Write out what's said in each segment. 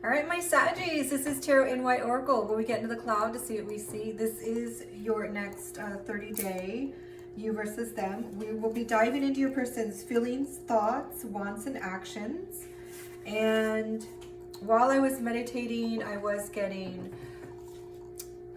All right, my Saggies, this is Tarot NY Oracle, where we get into the cloud to see what we see. This is your next 30-day, you versus them. We will be diving into your person's feelings, thoughts, wants, and actions. And while I was meditating, I was getting,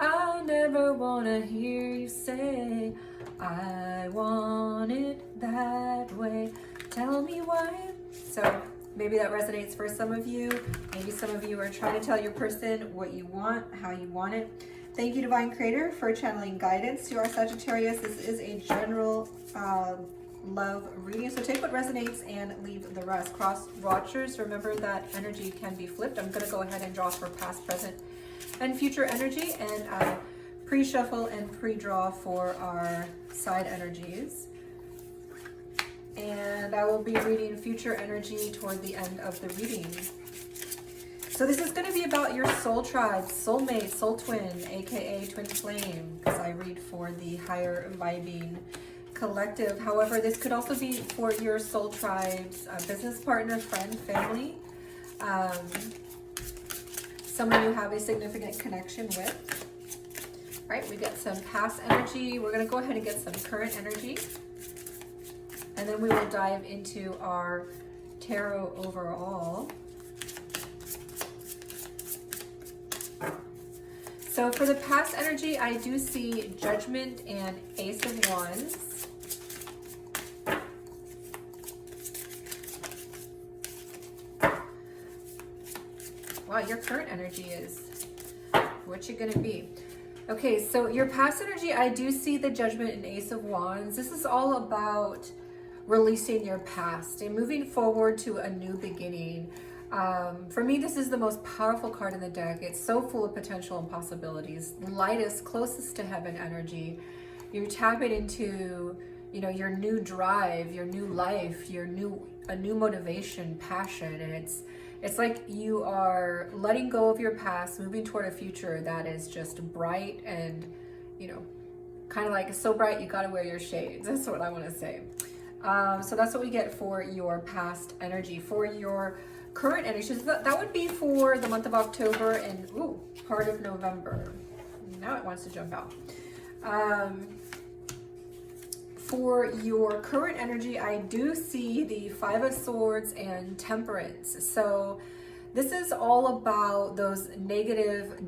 I never want to hear you say, I want it that way. Tell me why. So maybe that resonates for some of you. Maybe some of you are trying to tell your person what you want, how you want it. Thank you, Divine Creator, for channeling guidance to our Sagittarius. This is a general love reading, so take what resonates and leave the rest. Cross watchers, remember that energy can be flipped. I'm going to go ahead and draw for past, present, and future energy, and pre-shuffle and pre-draw for our side energies. And I will be reading future energy toward the end of the reading. So this is going to be about your soul tribe, soulmate, soul twin, aka twin flame, because I read for the higher vibing collective. However, this could also be for your soul tribe's business partner, friend, family, someone you have a significant connection with. All right, we get some past energy. We're going to go ahead and get some current energy. And then we will dive into our tarot overall. So for the past energy, I do see Judgment and Ace of Wands. Wow, your current energy is, what you gonna be? Okay, so your past energy, I do see the Judgment and Ace of Wands. This is all about releasing your past and moving forward to a new beginning. For me, this is the most powerful card in the deck. It's so full of potential and possibilities. Lightest, closest to heaven energy. You're tapping into, you know, your new drive, your new life, a new motivation, passion, and it's like you are letting go of your past, moving toward a future that is just bright and, you know, kind of like so bright you gotta wear your shades. That's what I want to say. So that's what we get for your past energy. For your current energy, that would be for the month of October and part of November. Now it wants to jump out. For your current energy, I do see the Five of Swords and Temperance. So this is all about those negative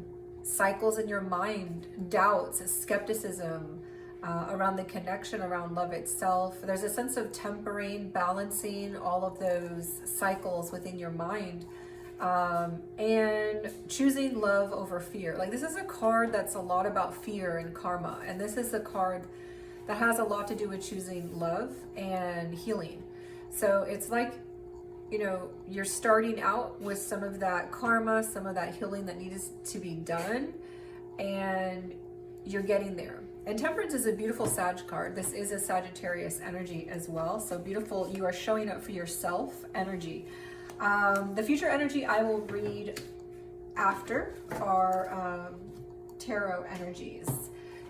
cycles in your mind, doubts, skepticism, around the connection, around love itself. There's a sense of tempering, balancing all of those cycles within your mind, and choosing love over fear. Like, this is a card that's a lot about fear and karma, and this is a card that has a lot to do with choosing love and healing. So it's like, you know, you're starting out with some of that karma, some of that healing that needs to be done, and you're getting there. And Temperance is a beautiful Sag card. This is a Sagittarius energy as well. So beautiful, you are showing up for yourself energy. The future energy I will read after our tarot energies.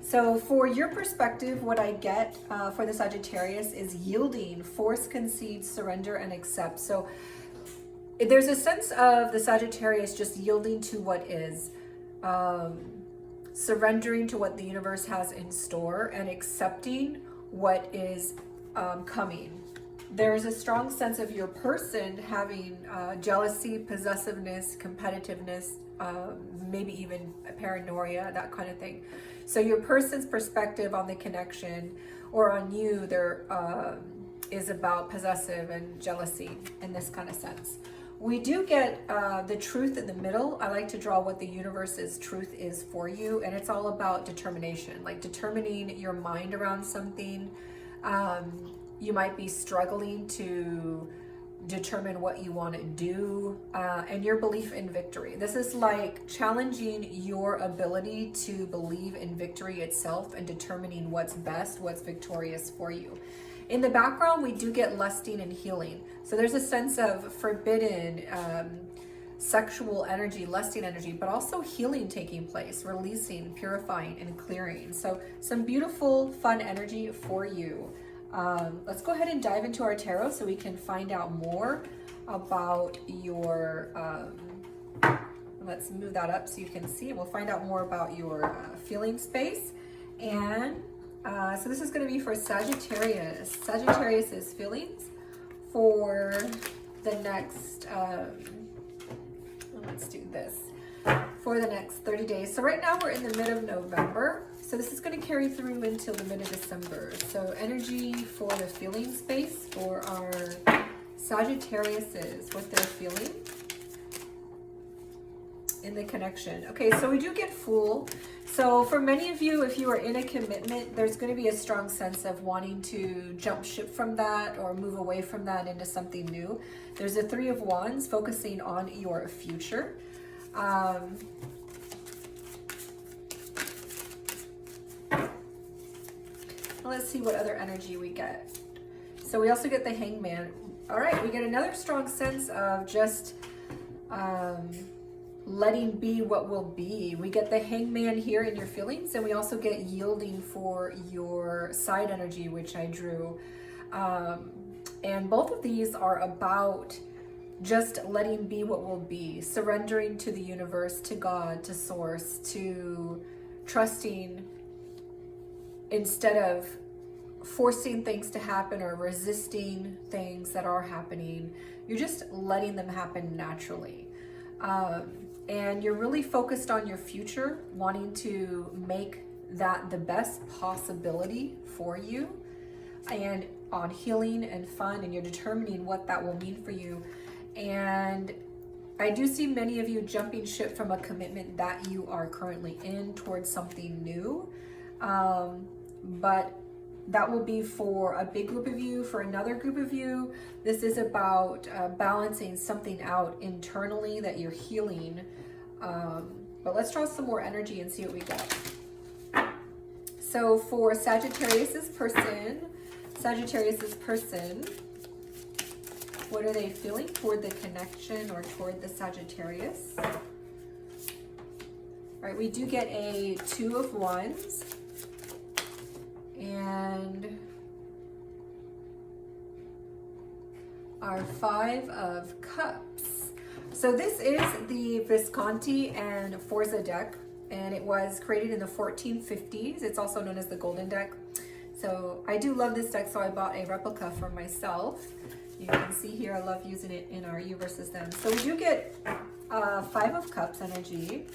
So for your perspective, what I get for the Sagittarius is yielding, force, concede, surrender, and accept. So there's a sense of the Sagittarius just yielding to what is, surrendering to what the universe has in store, and accepting what is coming. There's a strong sense of your person having jealousy, possessiveness, competitiveness, maybe even paranoia, that kind of thing. So your person's perspective on the connection or on you, there is about possessive and jealousy in this kind of sense. We do get the truth in the middle. I like to draw what the universe's truth is for you, and it's all about determination, like determining your mind around something. You might be struggling to determine what you want to do, and your belief in victory. This is like challenging your ability to believe in victory itself and determining what's best, what's victorious for you. In the background, we do get lusting and healing. So there's a sense of forbidden sexual energy, lusting energy, but also healing taking place, releasing, purifying, and clearing. So some beautiful, fun energy for you. Let's go ahead and dive into our tarot so we can find out more about your Let's move that up so you can see. We'll find out more about your feeling space. And so this is going to be for Sagittarius. Sagittarius's feelings for the next, let's do this, for the next 30 days. So right now we're in the mid of November. So this is going to carry through until the mid of December. So energy for the feeling space for our Sagittariuses, what they're feeling in the connection. Okay, so we do get Fool. So for many of you, if you are in a commitment, there's going to be a strong sense of wanting to jump ship from that or move away from that into something new. There's a Three of Wands focusing on your future. Let's see what other energy we get. So we also get the Hangman. All right, we get another strong sense of just letting be what will be. We get the Hangman here in your feelings, and we also get yielding for your side energy, which I drew. And both of these are about just letting be what will be, surrendering to the universe, to God, to source, to trusting instead of forcing things to happen or resisting things that are happening. You're just letting them happen naturally. And you're really focused on your future, wanting to make that the best possibility for you, and on healing and fun, and you're determining what that will mean for you. And I do see many of you jumping ship from a commitment that you are currently in towards something new. But that will be for a big group of you. For another group of you, this is about balancing something out internally that you're healing. But let's draw some more energy and see what we get. So for Sagittarius's person, what are they feeling toward the connection or toward the Sagittarius? All right, we do get a Two of Wands and our Five of Cups. So this is the Visconti and Forza deck, and it was created in the 1450s. It's also known as the Golden deck. So I do love this deck, so I bought a replica for myself. You can see here, I love using it in our You versus Them. So we do get Five of Cups energy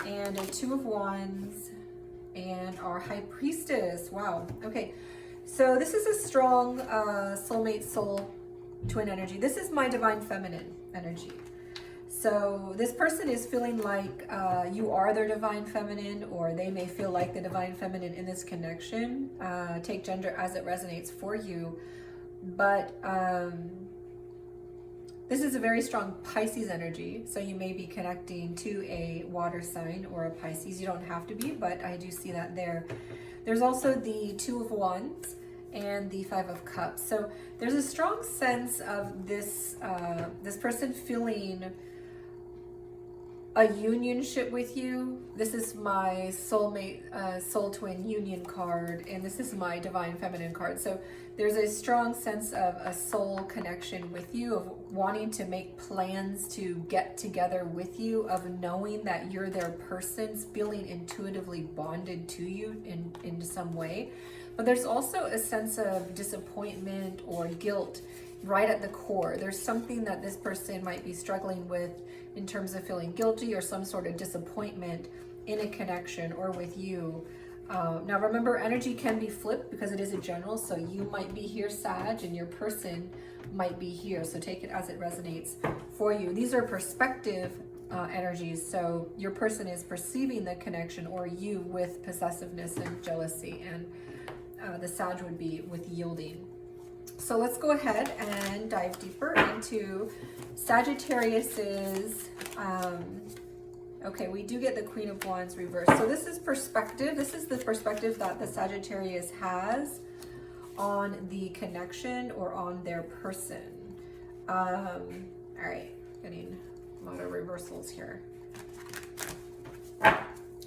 and a Two of Wands and our High Priestess. Wow. Okay. So this is a strong soulmate soul twin energy. This is my divine feminine energy. So this person is feeling like you are their divine feminine, or they may feel like the divine feminine in this connection. Take gender as it resonates for you. But this is a very strong Pisces energy. So you may be connecting to a water sign or a Pisces. You don't have to be, but I do see that there. There's also the Two of Wands and the Five of Cups. So there's a strong sense of this this person feeling a unionship with you. This is my soulmate, soul twin union card, and this is my divine feminine card. So there's a strong sense of a soul connection with you, of wanting to make plans to get together with you, of knowing that you're their person, feeling intuitively bonded to you in some way. But there's also a sense of disappointment or guilt right at the core. There's something that this person might be struggling with in terms of feeling guilty or some sort of disappointment in a connection or with you. Now remember, energy can be flipped because it is a general, so you might be here, Sag, and your person might be here. So take it as it resonates for you. These are perspective energies, so your person is perceiving the connection or you with possessiveness and jealousy, and the Sag would be with yielding. So let's go ahead and dive deeper into Sagittarius's, okay, we do get the Queen of Wands reversed. So this is perspective. This is the perspective that the Sagittarius has on the connection or on their person. All right, getting a lot of reversals here.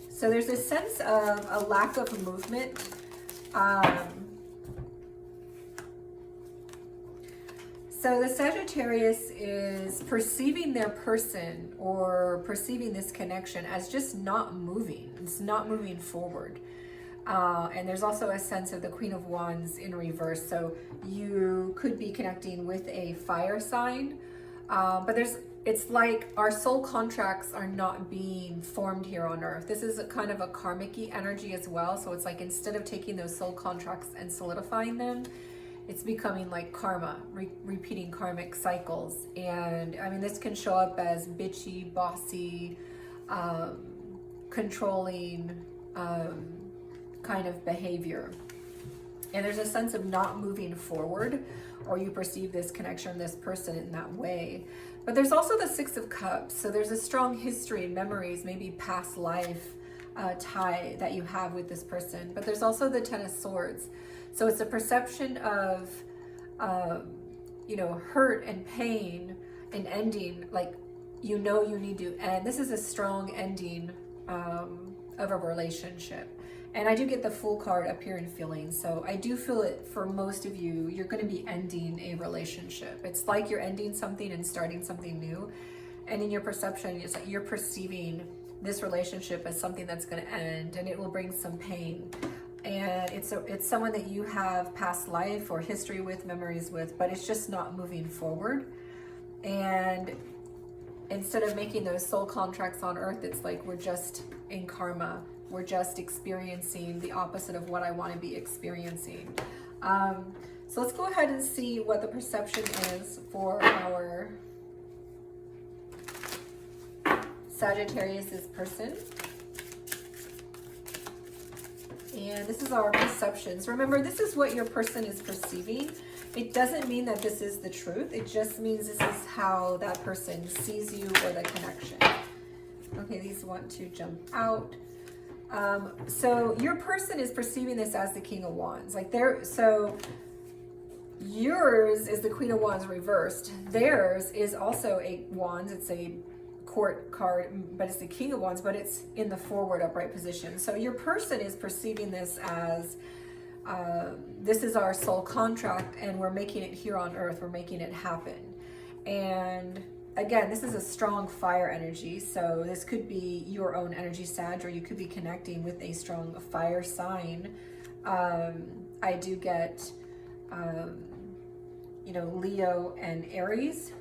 So there's a sense of a lack of So the Sagittarius is perceiving their person or perceiving this connection as just not moving. It's not moving forward. And there's also a sense of the Queen of Wands in reverse. So you could be connecting with a fire sign, but it's like our soul contracts are not being formed here on earth. This is a kind of a karmic-y energy as well. So it's like, instead of taking those soul contracts and solidifying them, it's becoming like karma, repeating karmic cycles. And I mean, this can show up as bitchy, bossy, controlling, kind of behavior. And there's a sense of not moving forward, or you perceive this connection, this person in that way. But there's also the Six of Cups. So there's a strong history and memories, maybe past life tie that you have with this person. But there's also the Ten of Swords. So it's a perception of, you know, hurt and pain and ending, like, you know, you need to end. This is a strong ending of a relationship. And I do get the Fool card up here in feelings. So I do feel it for most of you, you're going to be ending a relationship. It's like you're ending something and starting something new. And in your perception, it's like you're perceiving this relationship as something that's going to end, and it will bring some pain. And it's someone that you have past life or history with, memories with, but it's just not moving forward. And instead of making those soul contracts on earth, it's like we're just in karma. We're just experiencing the opposite of what I want to be experiencing. So let's go ahead and see what the perception is for our Sagittarius's person. And this is our perceptions. Remember, this is what your person is perceiving. It doesn't mean that this is the truth. It just means this is how that person sees you or the connection. Okay, these want to jump out. So your person is perceiving this as the King of Wands. Like so yours is the Queen of Wands reversed. Theirs is also a Wands. It's a Court card, but it's the King of Wands, but it's in the forward upright position. So your person is perceiving this as this is our soul contract, and we're making it here on earth. We're making it happen. And again, this is a strong fire energy. So this could be your own energy, Sag, or you could be connecting with a strong fire sign. I do get, you know, Leo and Aries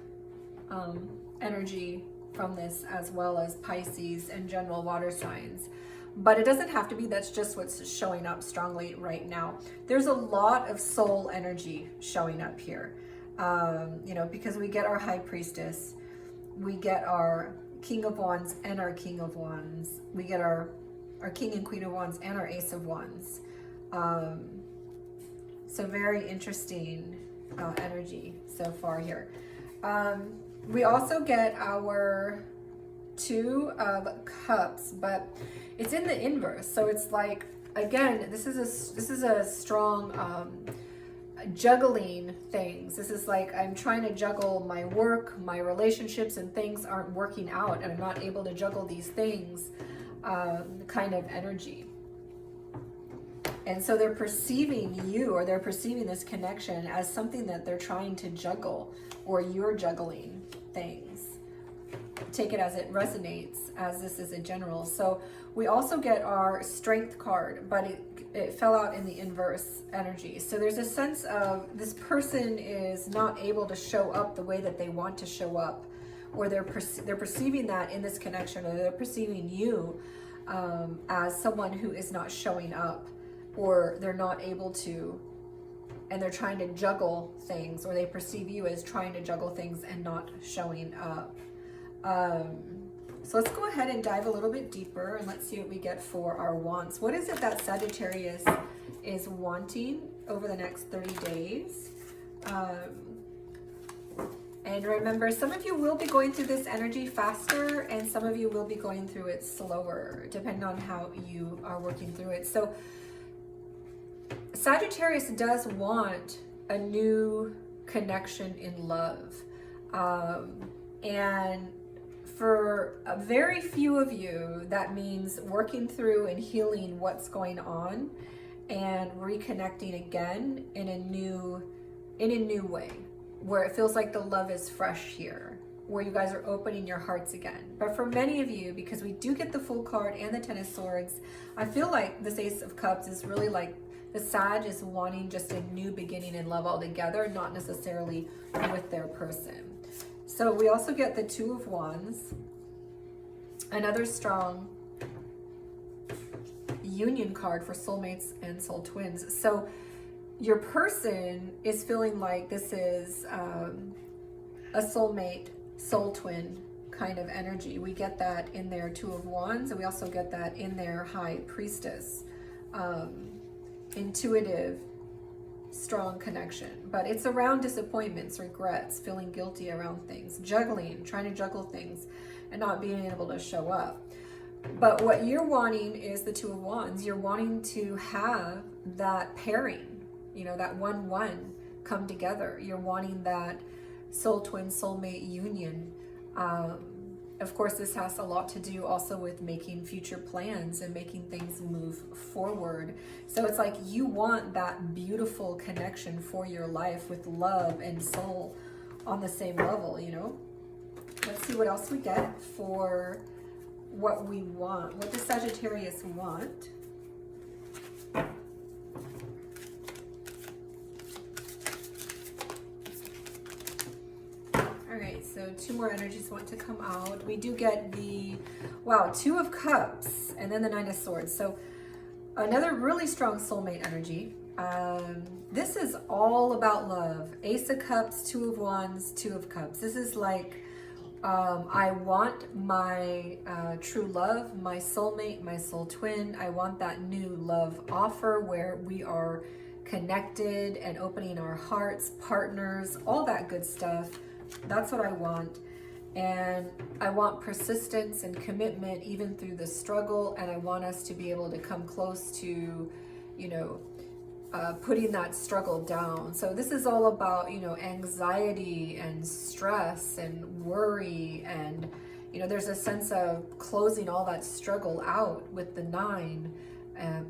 energy from this, as well as Pisces and general water signs. But it doesn't have to be. That's just what's showing up strongly right now. There's a lot of soul energy showing up here, you know, because we get our High Priestess, we get our King of Wands and our King of Wands, we get our King and Queen of Wands and our Ace of Wands. So very interesting energy so far here. We also get our Two of Cups, but it's in the inverse. So it's like, again, this is a strong juggling things. This is like, I'm trying to juggle my work, my relationships, and things aren't working out, and I'm not able to juggle these things kind of energy. And so they're perceiving you, or they're perceiving this connection as something that they're trying to juggle, or you're juggling things. Take it as it resonates, as this is a general. So we also get our Strength card, but it fell out in the inverse energy. So there's a sense of this person is not able to show up the way that they want to show up, or they're perceiving that in this connection, or they're perceiving you as someone who is not showing up, or they're not able to, and they're trying to juggle things, or they perceive you as trying to juggle things and not showing up. So let's go ahead and dive a little bit deeper, and let's see what we get for our wants. What is it that Sagittarius is wanting over the next 30 days? And remember, some of you will be going through this energy faster, and some of you will be going through it slower, depending on how you are working through it. So Sagittarius does want a new connection in love. And for a very few of you, that means working through and healing what's going on and reconnecting again in a new way. where it feels like the love is fresh here, where you guys are opening your hearts again. But for many of you, because we do get the Fool card and the Ten of Swords, I feel like this Ace of Cups is really like the Sag is wanting just a new beginning in love altogether, not necessarily with their person. So we also get the Two of Wands, another strong union card for soulmates and soul twins. So your person is feeling like this is a soulmate, soul twin kind of energy. We get that in their Two of Wands, and we also get that in their High Priestess. Intuitive, strong connection. But it's around disappointments, regrets, feeling guilty around things, juggling, trying to juggle things and not being able to show up. But what you're wanting is the Two of Wands. You're wanting to have that pairing, you know, that 1-1 come together. You're wanting that soul twin, soulmate union. Of course, this has a lot to do also with making future plans and making things move forward. So it's like you want that beautiful connection for your life with love and soul on the same level, you know? Let's see what else we get for what we want. What does Sagittarius want? All right, so two more energies want to come out. We do get the, wow, Two of Cups and then the Nine of Swords. So another really strong soulmate energy. This is all about love. Ace of Cups, Two of Wands, Two of Cups. This is like, I want my true love, my soulmate, my soul twin. I want that new love offer where we are connected and opening our hearts, partners, all that good stuff. That's what I want. And I want persistence and commitment even through the struggle. And I want us to be able to come close to, you know, putting that struggle down. So this is all about, you know, anxiety and stress and worry. And, you know, there's a sense of closing all that struggle out with the 9.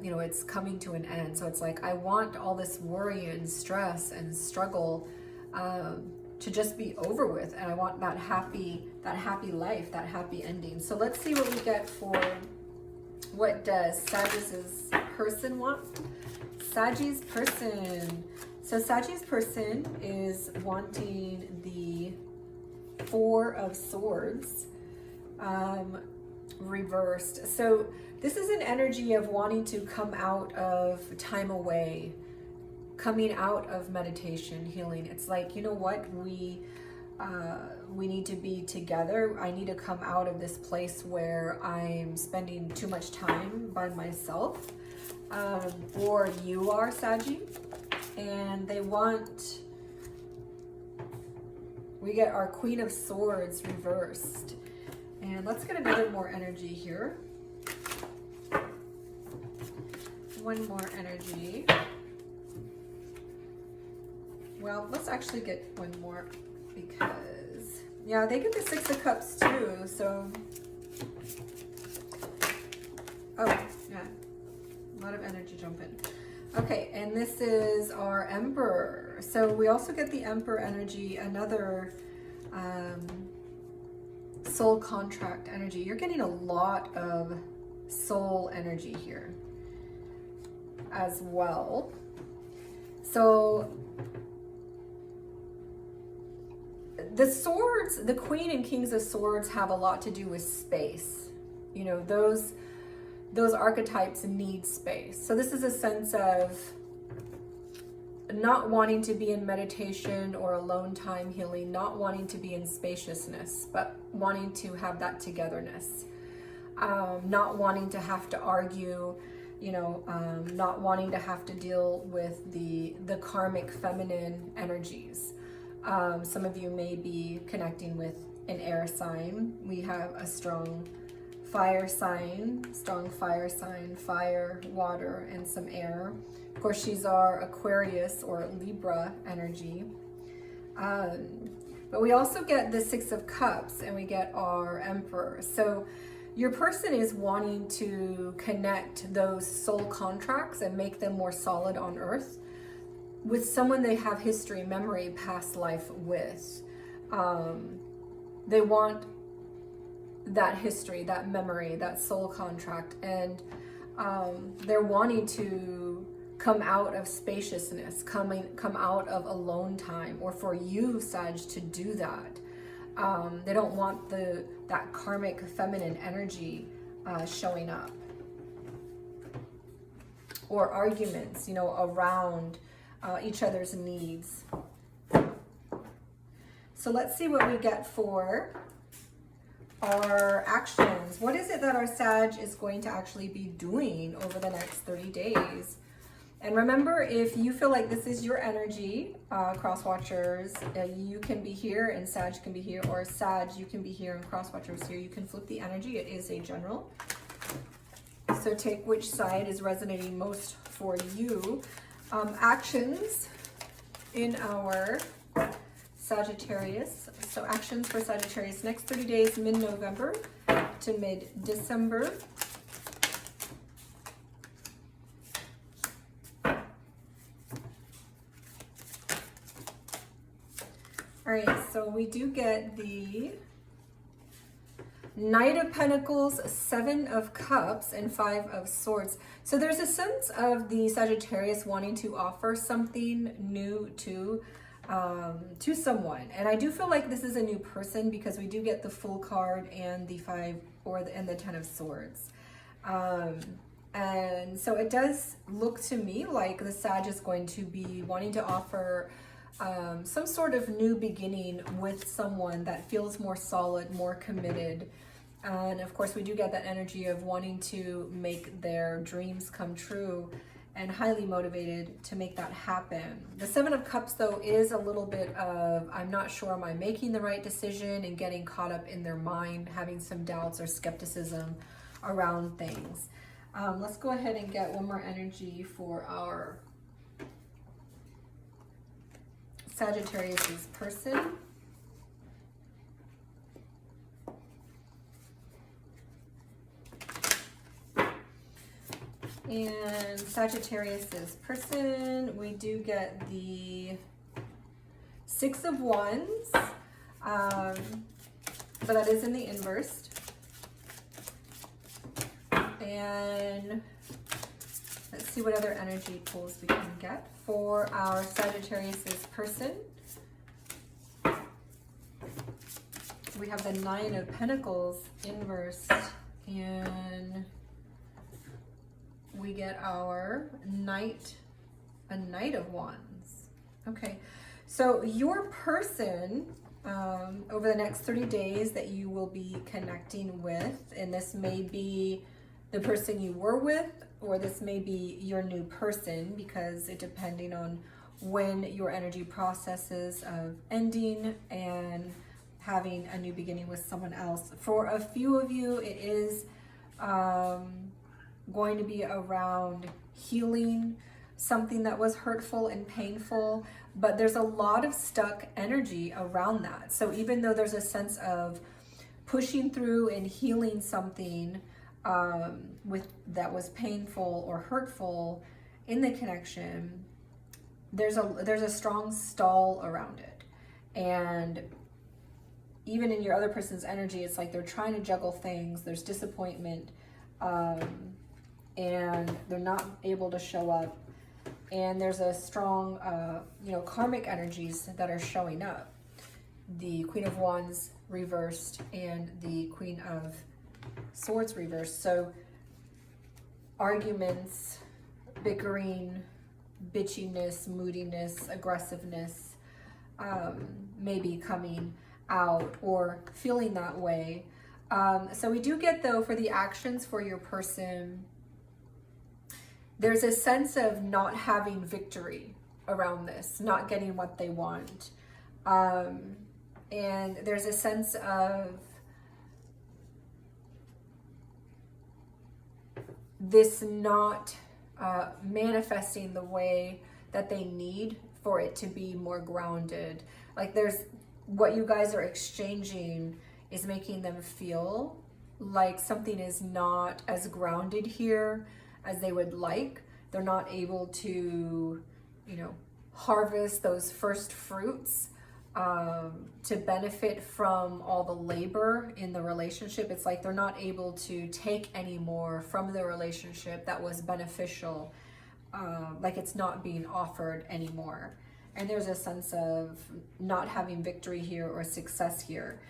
You know, it's coming to an end. So it's like, I want all this worry and stress and struggle to just be over with, and I want that happy life, that happy ending. So let's see what we get for what does Sagittarius' person want. Sagi's person. So Sagi's person is wanting the Four of Swords reversed. So this is an energy of wanting to come out of time away, coming out of meditation, healing. It's like, you know what, we need to be together. I need to come out of this place where I'm spending too much time by myself. Or you are, Saggy, and they want, we get our Queen of Swords reversed. And let's get another more energy here. One more energy. Well, let's actually get one more because, yeah, they get the Six of Cups too, so, oh, yeah, a lot of energy jumping. Okay, and this is our Emperor. So we also get the Emperor energy, another soul contract energy. You're getting a lot of soul energy here as well. So the swords, the Queen and Kings of Swords have a lot to do with space. You know, those archetypes need space. So this is a sense of not wanting to be in meditation or alone time healing, not wanting to be in spaciousness, but wanting to have that togetherness. Not wanting to have to argue, you know, not wanting to have to deal with the karmic feminine energies. Some of you may be connecting with an air sign. We have a strong fire sign, fire, water, and some air. Of course, she's our Aquarius or Libra energy. But we also get the Six of Cups and we get our Emperor. So your person is wanting to connect those soul contracts and make them more solid on earth. with someone they have history, memory, past life with. They want that history, that memory, that soul contract, and they're wanting to come out of spaciousness, come out of alone time, or for you, Sag, to do that. They don't want that karmic feminine energy showing up, or arguments, you know, around each other's needs. So let's see what we get for our actions. What is it that our Sag is going to actually be doing over the next 30 days? And remember, if you feel like this is your energy, cross watchers, you can be here and Sag can be here, or Sag, you can be here and cross watchers here. You can flip the energy. It is a general. So take which side is resonating most for you. Actions in our Sagittarius. So actions for Sagittarius next 30 days, mid-November to mid-December. All right, so we do get the Knight of Pentacles, Seven of Cups, and Five of Swords. So there's a sense of the Sagittarius wanting to offer something new to someone. And I do feel like this is a new person because we do get the Fool card and the and the Ten of Swords. And so it does look to me like the Sag is going to be wanting to offer some sort of new beginning with someone that feels more solid, more committed. And of course, we do get that energy of wanting to make their dreams come true and highly motivated to make that happen. The Seven of Cups, though, is a little bit of, I'm not sure, am I making the right decision, and getting caught up in their mind, having some doubts or skepticism around things. Let's go ahead and get one more energy for our Sagittarius's person. And Sagittarius's person, we do get the Six of Wands, but that is in the inverse. And let's see what other energy pulls we can get for our Sagittarius's person. We have the Nine of Pentacles inverse, and we get our Knight, a Knight of Wands. Okay, so your person over the next 30 days that you will be connecting with, and this may be the person you were with, or this may be your new person, because it depending on when your energy processes of ending and having a new beginning with someone else. For a few of you, it is going to be around healing something that was hurtful and painful, but there's a lot of stuck energy around that. So even though there's a sense of pushing through and healing something that was painful or hurtful in the connection, there's a strong stall around it. And even in your other person's energy, it's like they're trying to juggle things. There's disappointment, and they're not able to show up. And there's a strong, karmic energies that are showing up. The Queen of Wands reversed and the Queen of Swords reversed. So arguments, bickering, bitchiness, moodiness, aggressiveness, maybe coming out or feeling that way. So we do get, though, for the actions for your person, there's a sense of not having victory around this, not getting what they want. And there's a sense of this not manifesting the way that they need for it to be more grounded. Like there's what you guys are exchanging is making them feel like something is not as grounded here as they would like. They're not able to, harvest those first fruits, to benefit from all the labor in the relationship. It's like they're not able to take any more from the relationship that was beneficial, like it's not being offered anymore. And there's a sense of not having victory here or success here.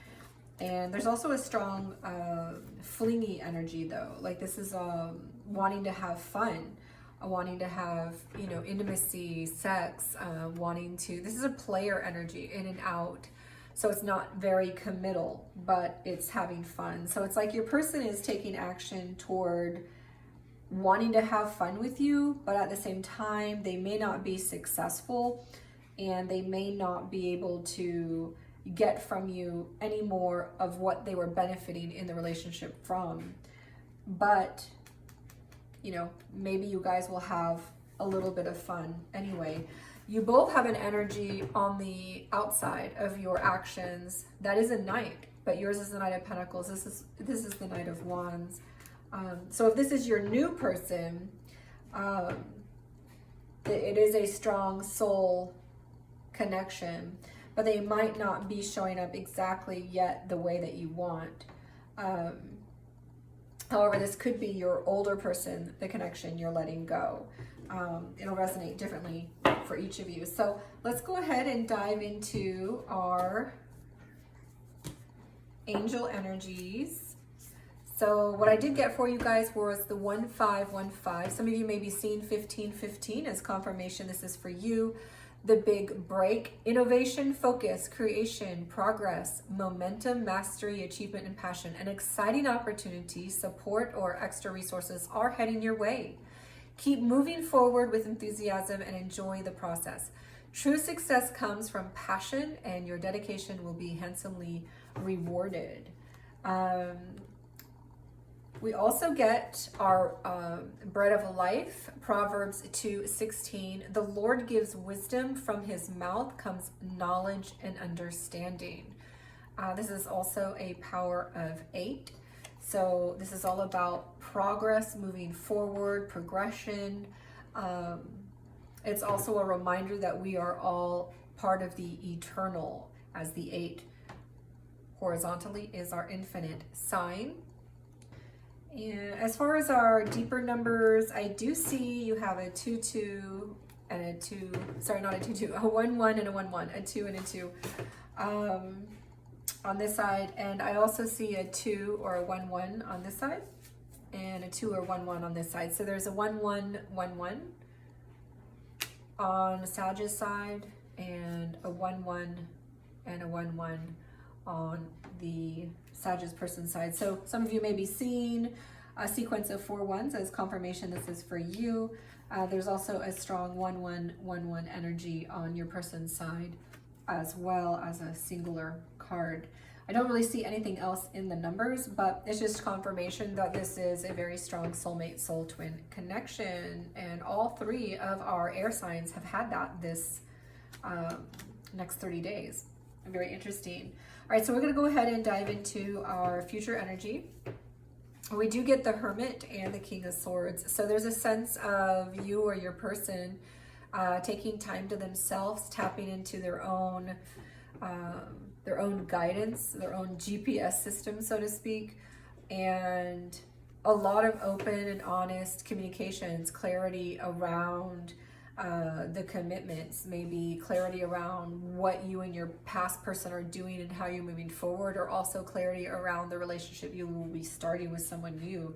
And there's also a strong flingy energy though. Like this is wanting to have fun, wanting to have, you know, intimacy, sex, this is a player energy, in and out. So it's not very committal, but it's having fun. So it's like your person is taking action toward wanting to have fun with you, but at the same time, they may not be successful and they may not be able to get from you any more of what they were benefiting in the relationship from. But, you know, maybe you guys will have a little bit of fun anyway. You both have an energy on the outside of your actions that is a knight, but yours is the Knight of Pentacles. This is the Knight of Wands. So if this is your new person, it is a strong soul connection, but they might not be showing up exactly yet the way that you want. However, this could be your older person, the connection you're letting go. It'll resonate differently for each of you. So let's go ahead and dive into our angel energies. So what I did get for you guys was the 1515. Some of you may be seeing 1515 as confirmation. This is for you. The big break: innovation, focus, creation, progress, momentum, mastery, achievement, and passion. An exciting opportunity, support, or extra resources are heading your way. Keep moving forward with enthusiasm and enjoy the process. True success comes from passion, and your dedication will be handsomely rewarded. We also get our bread of life, Proverbs 2:16. The Lord gives wisdom, from his mouth comes knowledge and understanding. This is also a power of 8. So this is all about progress, moving forward, progression. It's also a reminder that we are all part of the eternal, as the 8 horizontally is our infinite sign. And as far as our deeper numbers, I do see you have a 2-2 and a 2, sorry, not a 2-2, a 1-1 and a 1-1, a 2 and a 2 on this side. And I also see a 2 or a 1-1 on this side and a 2 or 1-1 on this side. So there's a 1-1-1-1 on Sag's side and a 1-1 and a 1-1 on the Sag's person side. So some of you may be seeing a sequence of 4 1s as confirmation this is for you. There's also a strong 1-1-1-1 energy on your person's side, as well as a singular card. I don't really see anything else in the numbers, but it's just confirmation that this is a very strong soulmate soul twin connection, and all 3 of our air signs have had that this next 30 days. Very interesting. All right, so we're going to go ahead and dive into our future energy. We do get the Hermit and the King of Swords. So there's a sense of you or your person taking time to themselves, tapping into their own guidance, their own GPS system, so to speak, and a lot of open and honest communications, clarity around the commitments, maybe clarity around what you and your past person are doing and how you're moving forward, or also clarity around the relationship you will be starting with someone new.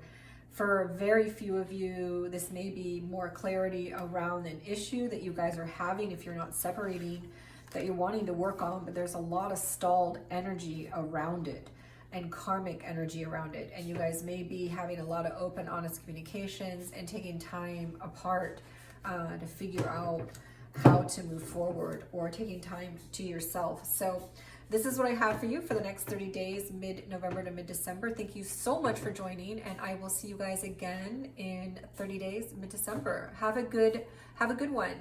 For very few of you, this may be more clarity around an issue that you guys are having if you're not separating, that you're wanting to work on, but there's a lot of stalled energy around it and karmic energy around it. And you guys may be having a lot of open, honest communications and taking time apart to figure out how to move forward, or taking time to yourself. So this is what I have for you for the next 30 days, mid-November to mid-December. Thank you so much for joining, and I will see you guys again in 30 days, mid-December. Have a good one.